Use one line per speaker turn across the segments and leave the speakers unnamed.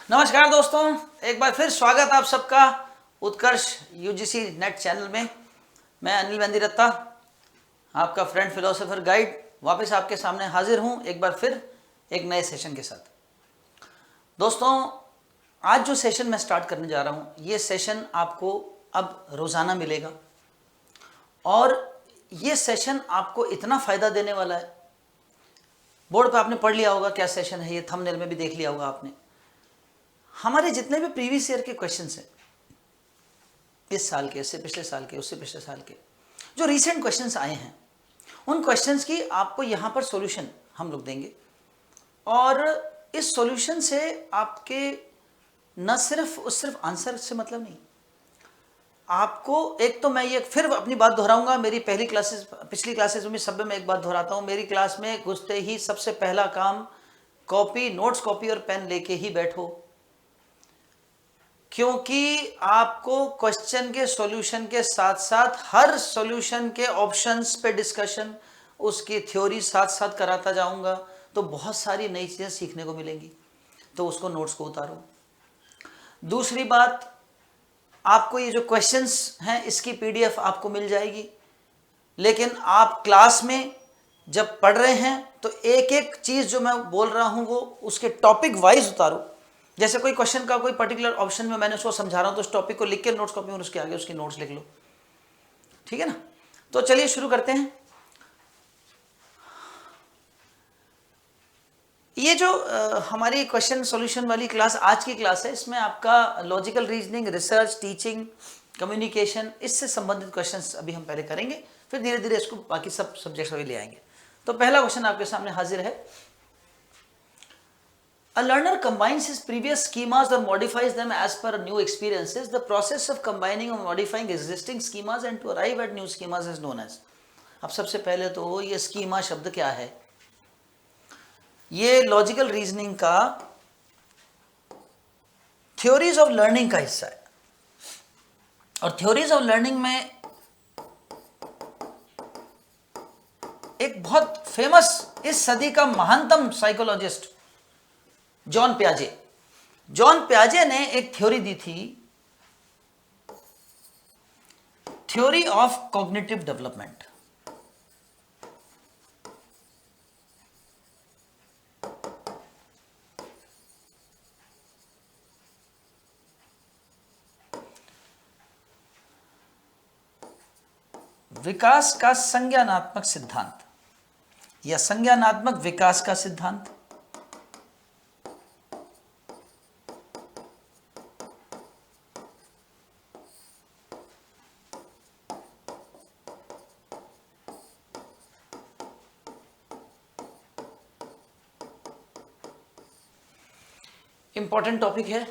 नमस्कार दोस्तों, एक बार फिर स्वागत आप सबका उत्कर्ष यूजीसी नेट चैनल में। मैं अनिल बेंदीरत्ता, आपका फ्रेंड फिलोसोफर गाइड, वापस आपके सामने हाजिर हूं एक बार फिर एक नए सेशन के साथ। दोस्तों, आज जो सेशन मैं स्टार्ट करने जा रहा हूं, ये सेशन आपको अब रोज़ाना मिलेगा और ये सेशन आपको इतना फ़ायदा देने वाला है। बोर्ड पर आपने पढ़ लिया होगा क्या सेशन है, ये थंबनेल में भी देख लिया होगा आपने। हमारे जितने भी प्रीवियस ईयर के क्वेश्चंस हैं, इस साल के, इससे पिछले साल के, उससे पिछले साल के, जो रीसेंट क्वेश्चंस आए हैं, उन क्वेश्चंस की आपको यहाँ पर सॉल्यूशन हम लोग देंगे। और इस सॉल्यूशन से आपके न सिर्फ आंसर से मतलब नहीं, आपको एक तो मैं ये फिर अपनी बात दोहराऊंगा, मेरी पहली क्लासेस, पिछली क्लासेस में सब में एक बात दोहराता हूँ, मेरी क्लास में घुसते ही सबसे पहला काम कॉपी, नोट्स कॉपी और पेन लेके ही बैठो, क्योंकि आपको क्वेश्चन के सॉल्यूशन के साथ साथ हर सॉल्यूशन के ऑप्शंस पे डिस्कशन, उसकी थ्योरी साथ साथ कराता जाऊंगा, तो बहुत सारी नई चीज़ें सीखने को मिलेंगी। तो उसको नोट्स को उतारो। दूसरी बात, आपको ये जो क्वेश्चंस हैं इसकी पीडीएफ आपको मिल जाएगी, लेकिन आप क्लास में जब पढ़ रहे हैं तो एक एक चीज़ जो मैं बोल रहा हूँ वो उसके टॉपिक वाइज उतारो। जैसे कोई क्वेश्चन का कोई पर्टिकुलर ऑप्शन में मैंने उसको समझा रहा हूं, तो उस टॉपिक को लिख के नोट्स कॉपी में उसके आगे उसकी नोट्स लिख लो, ठीक है ना। तो चलिए शुरू करते हैं। ये जो हमारी क्वेश्चन सॉल्यूशन वाली क्लास, आज की क्लास है, इसमें आपका logical reasoning, research, teaching, communication, इससे संबंधित क्वेश्चंस अभी हम पहले करेंगे, फिर धीरे धीरे इसको बाकी सब सब्जेक्ट्स अभी ले आएंगे। तो पहला क्वेश्चन आपके सामने हाजिर है। A learner combines his previous schemas or modifies them as per new experiences. The process of combining or modifying existing schemas and to arrive at new schemas is known as. अब सबसे पहले तो ये schema शब्द क्या है? ये logical reasoning का थ्योरीज ऑफ लर्निंग का हिस्सा है, और थ्योरीज ऑफ लर्निंग में एक बहुत फेमस, इस सदी का महानतम साइकोलॉजिस्ट जॉन प्याजे ने एक थ्योरी दी थी, थ्योरी ऑफ कॉग्निटिव डेवलपमेंट। विकास का संज्ञानात्मक सिद्धांत या संज्ञानात्मक विकास का सिद्धांत। इंपॉर्टेंट टॉपिक है।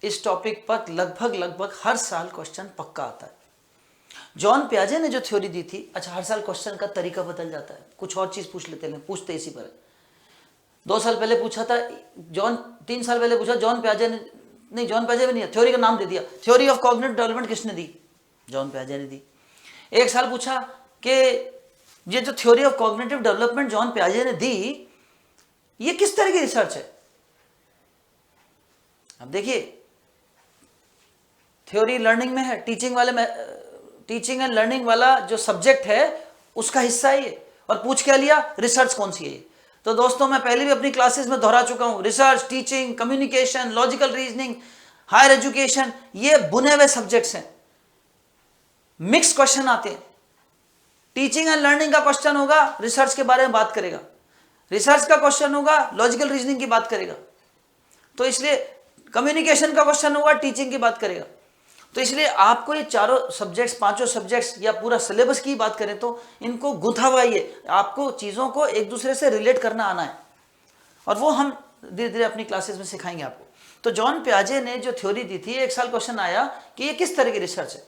इस टॉपिक पर लगभग हर साल क्वेश्चन पक्का आता है। जॉन प्याजे ने जो थ्योरी दी थी, अच्छा हर साल क्वेश्चन का तरीका बदल जाता है, कुछ और चीज पूछ लेते हैं, पूछते इसी पर 2 साल पहले पूछा था 3 साल पहले पूछा जॉन प्याजे ने, नहीं जॉन प्याजे भी नहीं, थ्योरी का नाम दे दिया, थ्योरी ऑफ कॉग्निटिव डेवलपमेंट किसने दी? जॉन प्याजे ने दी। एक साल पूछा कि ये जो theory of cognitive development Jean प्याजे ने दी, ये किस तरह की रिसर्च है? अब देखिए, थ्योरी लर्निंग में है, टीचिंग वाले में, टीचिंग एंड लर्निंग वाला जो सब्जेक्ट है उसका हिस्सा है ये, और पूछ क्या लिया, रिसर्च कौन सी है ये। तो दोस्तों, मैं पहले भी अपनी क्लासेस में दोहरा चुका हूं, research, teaching, communication, logical reasoning, higher education, ये बुने हुए सब्जेक्ट्स हैं। मिक्स क्वेश्चन आते हैं। टीचिंग एंड लर्निंग का क्वेश्चन होगा, रिसर्च के बारे में बात करेगा, रिसर्च का क्वेश्चन होगा, लॉजिकल रीजनिंग की बात करेगा, तो इसलिए कम्युनिकेशन का क्वेश्चन होगा, टीचिंग की बात करेगा। तो इसलिए आपको ये चारों सब्जेक्ट्स, 5 सब्जेक्ट्स या पूरा सिलेबस की बात करें तो इनको गुंथा हुआ ही है, आपको चीज़ों को एक दूसरे से रिलेट करना आना है, और वो हम धीरे धीरे अपनी क्लासेस में सिखाएंगे आपको। तो जॉन प्याजे ने जो थ्योरी दी थी, एक साल क्वेश्चन आया कि ये किस तरह की रिसर्च है।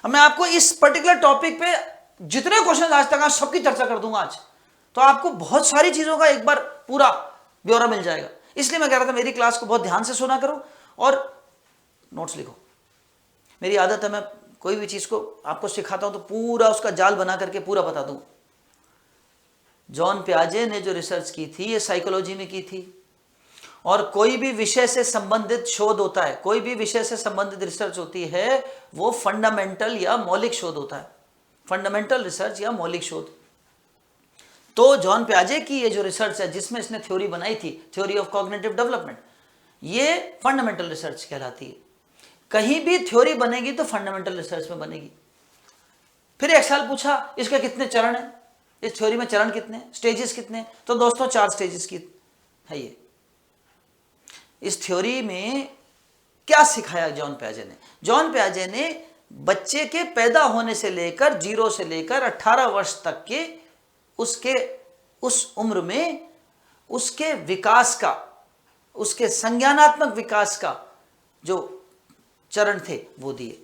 अब मैं आपको इस पर्टिकुलर टॉपिक पे जितने क्वेश्चन आज तक आज सबकी चर्चा कर दूंगा आज, तो आपको बहुत सारी चीज़ों का एक बार पूरा ब्यौरा मिल जाएगा। इसलिए मैं कह रहा था मेरी क्लास को बहुत ध्यान से सुना करो और नोट्स लिखो। मेरी आदत है, मैं कोई भी चीज़ को आपको सिखाता हूं तो पूरा उसका जाल बना करके पूरा बता दूं। जॉन प्याजे ने जो रिसर्च की थी, ये साइकोलॉजी में की थी, और कोई भी विषय से संबंधित शोध होता है, कोई भी विषय से संबंधित रिसर्च होती है, वो फंडामेंटल या मौलिक शोध होता है, फंडामेंटल रिसर्च या मौलिक शोध। तो जॉन पियाजे की ये जो रिसर्च है जिसमें इसने थ्योरी बनाई थी, थ्योरी ऑफ कॉग्निटिव डेवलपमेंट, ये फंडामेंटल रिसर्च कहलाती है। कहीं भी थ्योरी बनेगी तो फंडामेंटल रिसर्च में बनेगी। फिर एक साल पूछा इसके कितने चरण हैं, इस थ्योरी में चरण कितने, स्टेजेस कितने? तो दोस्तों 4 स्टेजेस की है ये। इस थ्योरी में क्या सिखाया जॉन पियाजे ने? जॉन पियाजे ने बच्चे के पैदा होने से लेकर 0 से लेकर 18 वर्ष तक के उसके उस उम्र में उसके विकास का, उसके संज्ञानात्मक विकास का जो चरण थे वो दिए।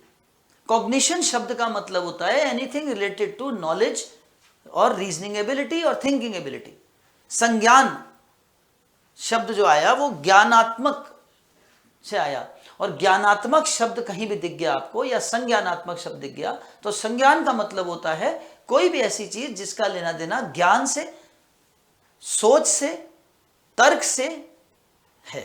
कॉग्निशन शब्द का मतलब होता है एनीथिंग रिलेटेड टू नॉलेज और रीजनिंग एबिलिटी और थिंकिंग एबिलिटी। संज्ञान शब्द जो आया वो ज्ञानात्मक से आया, और ज्ञानात्मक शब्द कहीं भी दिख गया आपको या संज्ञानात्मक शब्द दिख गया तो संज्ञान का मतलब होता है कोई भी ऐसी चीज जिसका लेना देना ज्ञान से, सोच से, तर्क से है।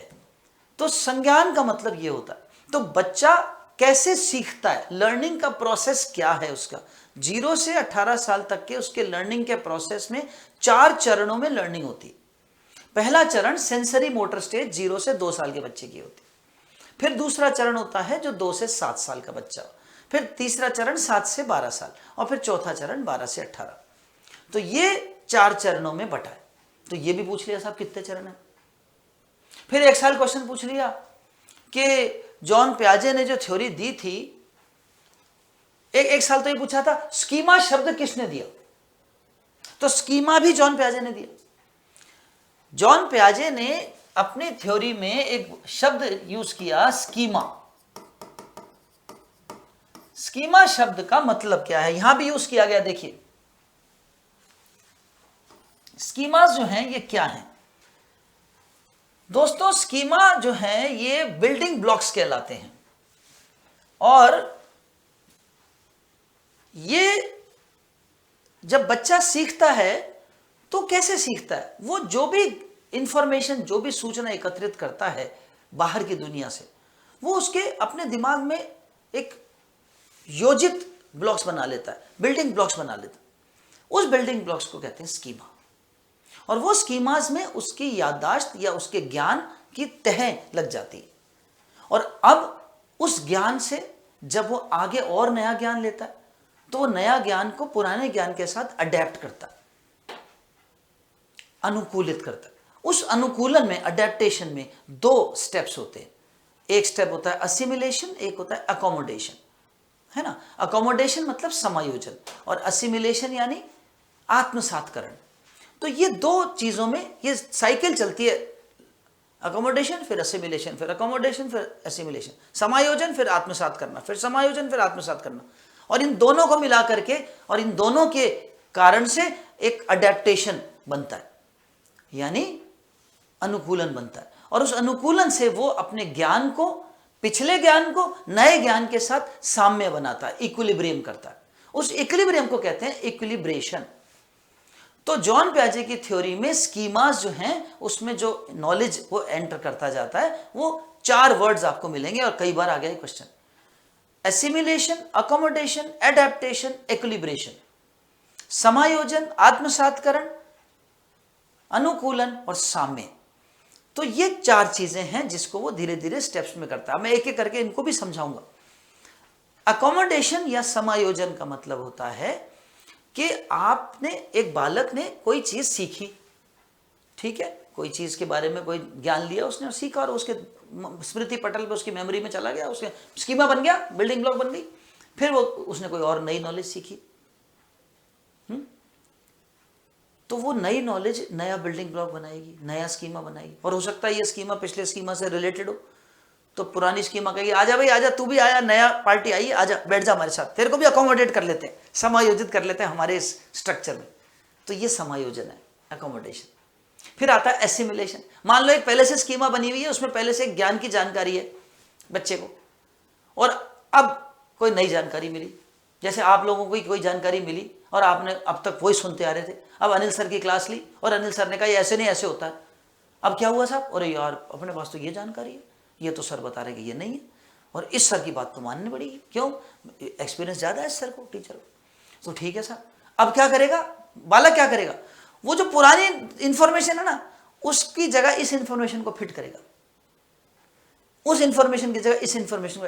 तो संज्ञान का मतलब ये होता है। तो बच्चा कैसे सीखता है, लर्निंग का प्रोसेस क्या है उसका? 0 से 18 साल तक के उसके लर्निंग के प्रोसेस में 4 चरणों में लर्निंग होती है। पहला चरण सेंसरी मोटर स्टेज 0 से 2 साल के बच्चे की होती है। फिर दूसरा चरण होता है जो 2 से 7 साल का बच्चा, फिर तीसरा चरण 7 से 12 साल, और फिर चौथा चरण 12 से 18। तो ये 4 चरणों में बटा है। तो ये भी पूछ लिया साहब कितने चरण है। फिर एक साल क्वेश्चन पूछ लिया कि जॉन पियाजे ने जो थ्योरी दी थी, एक साल तो ये पूछा था स्कीमा शब्द किसने दिया, तो स्कीमा भी जॉन पियाजे ने दिया। जॉन पियाजे ने अपनी थ्योरी में एक शब्द यूज किया, स्कीमा। स्कीमा शब्द का मतलब क्या है यहां भी यूज किया गया। देखिए स्कीमास जो हैं ये क्या हैं दोस्तों? स्कीमा जो है ये बिल्डिंग ब्लॉक्स कहलाते हैं, और ये जब बच्चा सीखता है तो कैसे सीखता है? वो जो भी इंफॉर्मेशन, जो भी सूचना एकत्रित करता है बाहर की दुनिया से, वो उसके अपने दिमाग में एक योजित ब्लॉक्स बना लेता है, बिल्डिंग ब्लॉक्स बना लेता है। उस बिल्डिंग ब्लॉक्स को कहते हैं स्कीमा। और वो स्कीमाज में उसकी याददाश्त या उसके ज्ञान की तह लग जाती है, और अब उस ज्ञान से जब वो आगे और नया ज्ञान लेता है तो वो नया ज्ञान को पुराने ज्ञान के साथ अडेप्ट करता है, अनुकूलित करता है। उस अनुकूलन में, अडेप्टेशन में 2 स्टेप्स होते हैं। एक स्टेप होता है असिमिलेशन, एक होता है अकोमोडेशन, है ना। अकोमोडेशन मतलब समायोजन, और असिमिलेशन यानी आत्मसातकरण। तो ये 2 चीजों में ये साइकिल चलती है, अकोमोडेशन फिर असिमिलेशन, फिर अकोमोडेशन फिर असिमिलेशन, समायोजन फिर आत्मसात करना, फिर समायोजन फिर आत्मसात करना। और इन दोनों को मिला करके और इन दोनों के कारण से एक अडेप्टेशन बनता है, यानी अनुकूलन बनता है। और उस अनुकूलन से वो अपने ज्ञान को, पिछले ज्ञान को नए ज्ञान के साथ साम्य बनाता है, इक्विलिब्रियम करता है। उस इक्विलिब्रियम को कहते हैं इक्विलिब्रेशन। तो जॉन पियाजे की थ्योरी में स्कीमास जो हैं उसमें जो नॉलेज वो एंटर करता जाता है, वो 4 वर्ड्स आपको मिलेंगे, और कई बार आ गया question. Assimilation, accommodation, adaptation, equilibration. समायोजन, आत्मसातकरण, अनुकूलन और साम्य। तो ये 4 चीजें हैं जिसको वो धीरे धीरे स्टेप्स में करता है। मैं एक एक करके इनको भी समझाऊंगा। अकोमोडेशन या समायोजन का मतलब होता है कि आपने, एक बालक ने कोई चीज सीखी, ठीक है, कोई चीज के बारे में कोई ज्ञान लिया उसने और सीखा, और उसके स्मृति पटल पे, उसकी मेमोरी में चला गया, उसके स्कीमा बन गया, बिल्डिंग ब्लॉक बन गई। फिर वो उसने कोई और नई नॉलेज सीखी, तो वो नई नॉलेज नया बिल्डिंग ब्लॉक बनाएगी, नया स्कीमा बनाएगी। और हो सकता है ये स्कीमा पिछले स्कीमा से रिलेटेड हो, तो पुरानी स्कीमा कहेगी आजा भाई आजा, तू भी आया, नया पार्टी आई, आजा बैठ जा हमारे साथ, तेरे को भी अकोमोडेट कर लेते हैं, समायोजित कर लेते हैं हमारे इस स्ट्रक्चर में। तो ये समायोजन है, अकोमोडेशन। फिर आता है एसिमिलेशन। मान लो एक पहले से स्कीमा बनी हुई है, उसमें पहले से ज्ञान की जानकारी है बच्चे को, और अब कोई नई जानकारी मिली, जैसे आप लोगों को कोई जानकारी मिली और आपने अब तक वही सुनते आ रहे थे, अब अनिल सर की क्लास ली और अनिल सर ने कहा ये ऐसे नहीं ऐसे होता है। अब क्या हुआ साहब, अरे यार अपने पास तो ये जानकारी है, ये तो सर बता रहे कि ये नहीं है, और इस सर की बात तो माननी पड़ेगी, क्यों, एक्सपीरियंस ज़्यादा है सर को, टीचर को। तो ठीक है साहब, अब क्या करेगा बालक, क्या करेगा, वो जो पुरानी इंफॉर्मेशन है ना, उसकी जगह इस इंफॉर्मेशन को फिट करेगा, उस इंफॉर्मेशन की जगह इस इंफॉर्मेशन को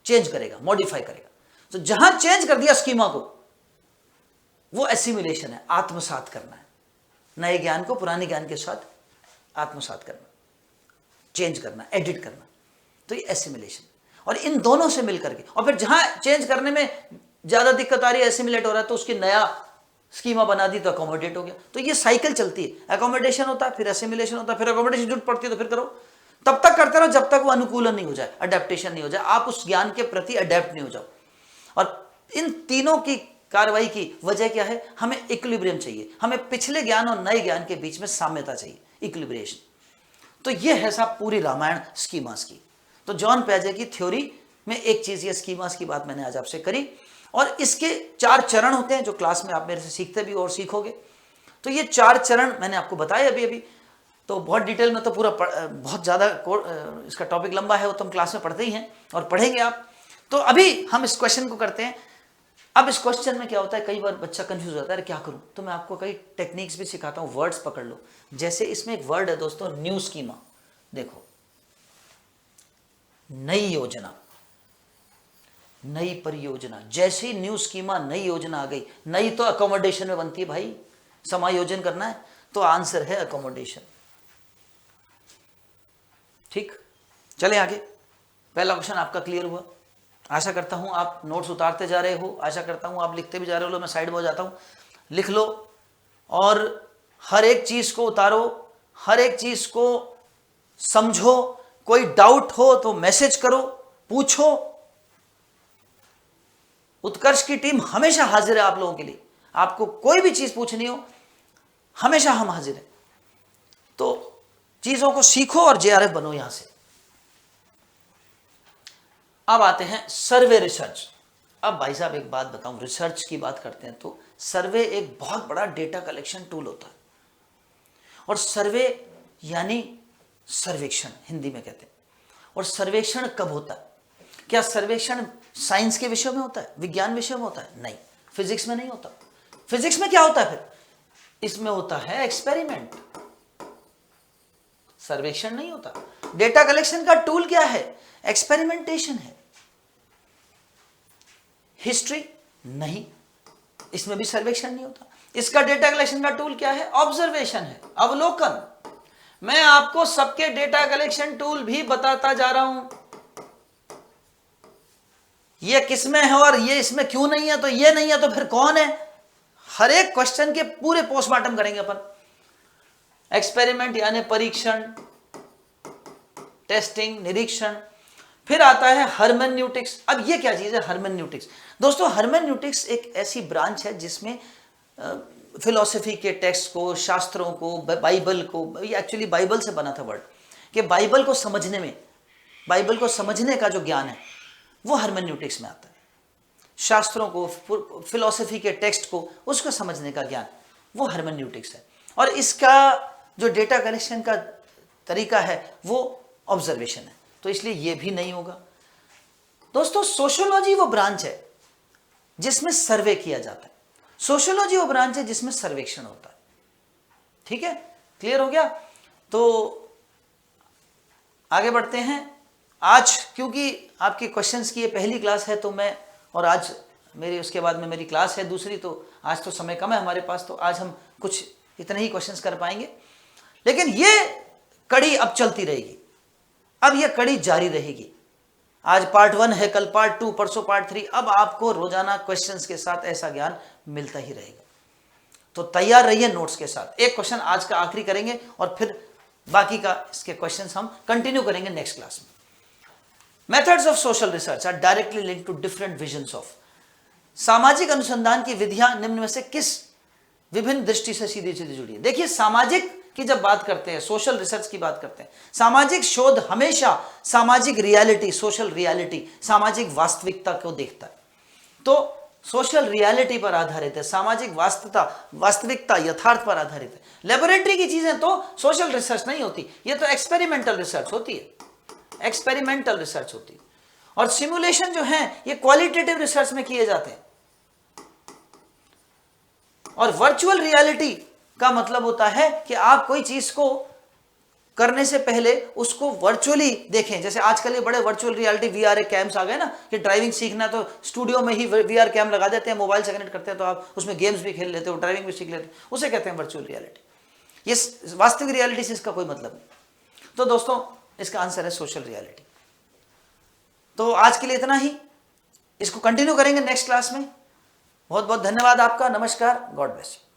चेंज करेगा, मॉडिफाई करेगा। तो जहां चेंज कर दिया स्कीमा को, वो एसिमिलेशन है, आत्मसात करना है, नए ज्ञान को पुराने ज्ञान के साथ आत्मसात करना, चेंज करना, एडिट करना, तो ये एसिमिलेशन। और इन दोनों से मिलकर के, और फिर जहां चेंज करने में ज्यादा दिक्कत आ रही है, एसिमिलेट हो रहा है, तो उसकी नया स्कीमा बना दी तो अकोमोडेट हो गया। तो ये साइकिल चलती है, अकोमोडेशन होता है, फिर एसिमिलेशन होता है, फिर अकोमोडेशन जरूरत पड़ती है तो फिर करो, तब तक करते रहो जब तक वो अनुकूलन नहीं हो जाए, अडेप्टेशन नहीं हो जाए, आप उस ज्ञान के प्रति अडेप्ट नहीं हो जाओ। और इन तीनों की कार्रवाई की वजह क्या है, हमें इक्विलिब्रियम चाहिए, हमें पिछले ज्ञान और नए ज्ञान के बीच में साम्यता चाहिए, इक्विलिब्रेशन। तो ये है साहब पूरी रामायण स्कीमास की। तो जॉन पियाजे की थ्योरी में एक चीज ये स्कीमास की बात मैंने आज आपसे करी, और इसके 4 चरण होते हैं जो क्लास में आप मेरे से सीखते भी और सीखोगे। तो ये 4 चरण मैंने आपको बताए अभी, तो बहुत डिटेल में तो पूरा बहुत ज़्यादा इसका टॉपिक लंबा है, वो तो हम क्लास में पढ़ते ही हैं और पढ़ेंगे आप। तो अभी हम इस क्वेश्चन को करते हैं। अब इस क्वेश्चन में क्या होता है, कई बार बच्चा कंफ्यूज होता है, क्या करूं, तो मैं आपको कई टेक्निक्स भी सिखाता हूं, वर्ड्स पकड़ लो। जैसे इसमें एक वर्ड है दोस्तों, न्यू स्कीमा, देखो, नई योजना, नई परियोजना। जैसे ही न्यू स्कीमा, नई योजना आ गई, नई तो अकोमोडेशन में बनती है भाई, समायोजन करना है, तो आंसर है अकोमोडेशन। ठीक, चले आगे। पहला क्वेश्चन आपका क्लियर हुआ, आशा करता हूं आप नोट्स उतारते जा रहे हो, आशा करता हूं आप लिखते भी जा रहे हो। मैं साइड में हो जाता हूं, लिख लो और हर एक चीज को उतारो, हर एक चीज को समझो। कोई डाउट हो तो मैसेज करो, पूछो। उत्कर्ष की टीम हमेशा हाजिर है आप लोगों के लिए, आपको कोई भी चीज पूछनी हो हमेशा हम हाजिर हैं। तो चीजों को सीखो और जेआरएफ बनो यहां से। अब आते हैं सर्वे रिसर्च। अब भाई साहब एक बात बताऊं, रिसर्च की बात करते हैं तो सर्वे एक बहुत बड़ा डेटा कलेक्शन टूल होता है। और सर्वे यानी सर्वेक्षण हिंदी में कहते हैं। और सर्वेक्षण कब होता है, क्या सर्वेक्षण साइंस के विषय में होता है, विज्ञान विषय में होता है? नहीं, फिजिक्स में नहीं होता। फिजिक्स में क्या होता है फिर? इसमें होता है एक्सपेरिमेंट, सर्वेक्षण नहीं होता। डेटा कलेक्शन का टूल क्या है? एक्सपेरिमेंटेशन है। हिस्ट्री नहीं, इसमें भी सर्वेक्षण नहीं होता। इसका डेटा कलेक्शन का टूल क्या है? ऑब्जर्वेशन है, अवलोकन। मैं आपको सबके डेटा कलेक्शन टूल भी बताता जा रहा हूं, ये किसमें है और ये इसमें क्यों नहीं है, तो ये नहीं है तो फिर कौन है। हर एक क्वेश्चन के पूरे पोस्टमार्टम करेंगे अपन। एक्सपेरिमेंट यानी परीक्षण, टेस्टिंग, निरीक्षण। फिर आता है हर्मेन्यूटिक्स। अब ये क्या चीज है हर्मेन्यूटिक्स? दोस्तों हर्मेन्यूटिक्स एक ऐसी ब्रांच है जिसमें फिलॉसफी के टेक्स्ट को, शास्त्रों को, बाइबल को, ये एक्चुअली बाइबल से बना था वर्ड, कि बाइबल को समझने में, बाइबल को समझने का जो ज्ञान है वो हर्मेन्यूटिक्स में आता है। शास्त्रों को, फिलॉसफी के टेक्स्ट को, उसको समझने का ज्ञान, वो हर्मेन्यूटिक्स है। और इसका जो डेटा कलेक्शन का तरीका है वो ऑब्जर्वेशन है। तो इसलिए ये भी नहीं होगा। दोस्तों सोशियोलॉजी वो ब्रांच है जिसमें सर्वे किया जाता है। सोशियोलॉजी वो ब्रांच है जिसमें सर्वेक्षण होता है। ठीक है, क्लियर हो गया? तो आगे बढ़ते हैं। आज क्योंकि आपके क्वेश्चंस की ये पहली क्लास है तो मैं, और आज मेरी उसके बाद में मेरी क्लास है दूसरी, तो आज तो समय कम है हमारे पास, तो आज हम कुछ इतने ही क्वेश्चंस कर पाएंगे। लेकिन ये कड़ी अब चलती रहेगी, अब ये कड़ी जारी रहेगी। आज पार्ट 1 है, कल पार्ट 2, परसों पार्ट 3। अब आपको रोजाना क्वेश्चंस के साथ ऐसा ज्ञान मिलता ही रहेगा। तो तैयार रहिए नोट्स के साथ। एक क्वेश्चन आज का आखिरी करेंगे और फिर बाकी का इसके क्वेश्चंस हम कंटिन्यू करेंगे नेक्स्ट क्लास में। Methods of social research are directly linked to different visions of. सामाजिक अनुसंधान की विधियां निम्न में से किस विभिन्न दृष्टि से सीधी सीधी जुड़ी है? देखिए सामाजिक की जब बात करते हैं, सोशल रिसर्च की बात करते हैं, सामाजिक शोध हमेशा सामाजिक रियलिटी, सोशल रियलिटी, सामाजिक वास्तविकता को देखता है। तो सोशल रियलिटी पर आधारित है, सामाजिक वास्तविकता यथार्थ पर आधारित है। लेबोरेटरी की चीजें तो सोशल रिसर्च नहीं होती, ये तो एक्सपेरिमेंटल रिसर्च होती है, एक्सपेरिमेंटल रिसर्च होती है। और सिमुलेशन जो है ये क्वालिटेटिव रिसर्च में किए जाते हैं। और वर्चुअल रियलिटी का मतलब होता है कि आप कोई चीज को करने से पहले उसको वर्चुअली देखें। जैसे आजकल ये बड़े वर्चुअल रियलिटी वीआर कैम्स आ गए ना, कि ड्राइविंग सीखना तो स्टूडियो में ही वीआर कैम लगा देते हैं, मोबाइल से कनेक्ट करते हैं, तो आप उसमें गेम्स भी खेल लेते हो, ड्राइविंग भी सीख लेते हो, उसे कहते हैं वर्चुअल रियलिटी। ये वास्तविक रियलिटी से इसका कोई मतलब नहीं। तो दोस्तों इसका आंसर है सोशल रियलिटी। तो आज के लिए इतना ही, इसको कंटिन्यू करेंगे नेक्स्ट क्लास में। बहुत बहुत धन्यवाद आपका, नमस्कार, गॉड ब्लेस यू।